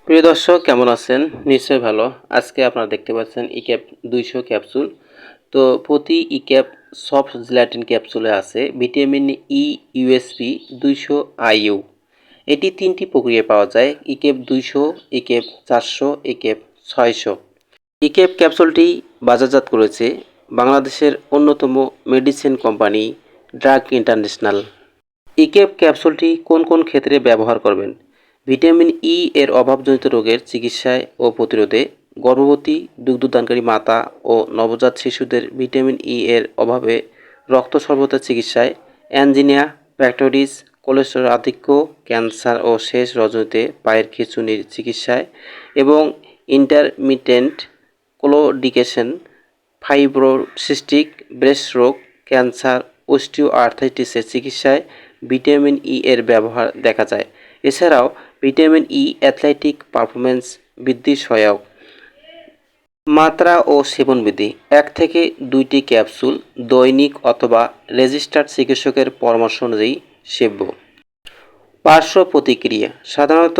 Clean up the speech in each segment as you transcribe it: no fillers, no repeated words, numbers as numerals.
প্রিয় দর্শক কেমন আছেন? নিশ্চয়ই ভালো। আজকে আপনারা দেখতে পাচ্ছেন ইক্যাপ ২০০ ক্যাপসুল। তো প্রতি ইক্যাপ সফট জেলাটিন ক্যাপসুলে আছে ভিটামিন ই ইউএসপি ২০০ আইইউ। এটি ৩টি প্রক্রিয়ায় পাওয়া যায়: ইক্যাপ ২০০, ইক্যাপ ৪০০, ইক্যাপ ৬০০। ইক্যাপ ক্যাপসুলটি বাজারজাত করেছে বাংলাদেশের অন্যতম medicine company drug international. Ecap ক্যাপসুলটি কোন কোন ক্ষেত্রে ব্যবহার করবেন? ভিটামিন ই এর অভাবজনিত রোগের চিকিৎসায় ও প্রতিরোধে, গর্ভবতী, দুগ্ধদানকারী মাতা ও নবজাত শিশুদের ভিটামিন ই এর অভাবে রক্তস্বল্পতার চিকিৎসায়, অ্যাঞ্জিনা প্যাক্টোরিস, কোলেস্টেরল আধিক্য, ক্যান্সার ও শেষ রজনীতে পায়ের খিঁচুনির চিকিৎসায় এবং ইন্টারমিটেন্ট ক্লোডিকেশন, ফাইব্রোসিস্টিক ব্রেস্ট রোগ, ক্যান্সার, অস্টিওআর্থ্রাইটিসের চিকিৎসায় ভিটামিন ই এর ব্যবহার দেখা যায়। এছাড়াও ভিটামিন ই অ্যাথলেটিক পারফরম্যান্স বৃদ্ধির সহায়ক। মাত্রা ও সেবনবিধি: ১ থেকে ২টি ক্যাপসুল দৈনিক অথবা রেজিস্টার্ড চিকিৎসকের পরামর্শ অনুযায়ী সেব্য। পার্শ্ব প্রতিক্রিয়া: সাধারণত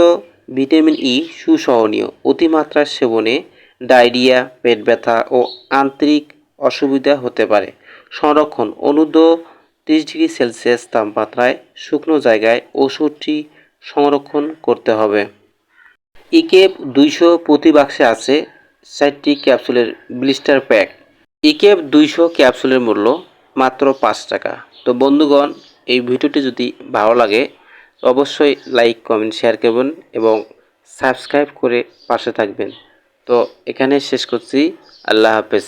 ভিটামিন ই সুসহনীয়। অতিমাত্রার সেবনে ডায়রিয়া, পেট ব্যথা ও আন্তরিক অসুবিধা হতে পারে। সংরক্ষণ: অনূর্ধ্ব ৩০°C তাপমাত্রায় শুকনো জায়গায় ওষুধটি সংরক্ষণ করতে হবে। ইক্যাপ ২০০ প্রতি বাক্সে আছে ৪টি ক্যাপসুলের ব্লিস্টার প্যাক। ইক্যাপ ২০০ ক্যাপসুলের মূল্য মাত্র ৫ টাকা। তো বন্ধুগণ, এই ভিডিওটি যদি ভালো লাগে অবশ্যই লাইক, কমেন্ট, শেয়ার করবেন এবং সাবস্ক্রাইব করে পাশে থাকবেন। তো এখানে শেষ করছি। আল্লাহ হাফেজ।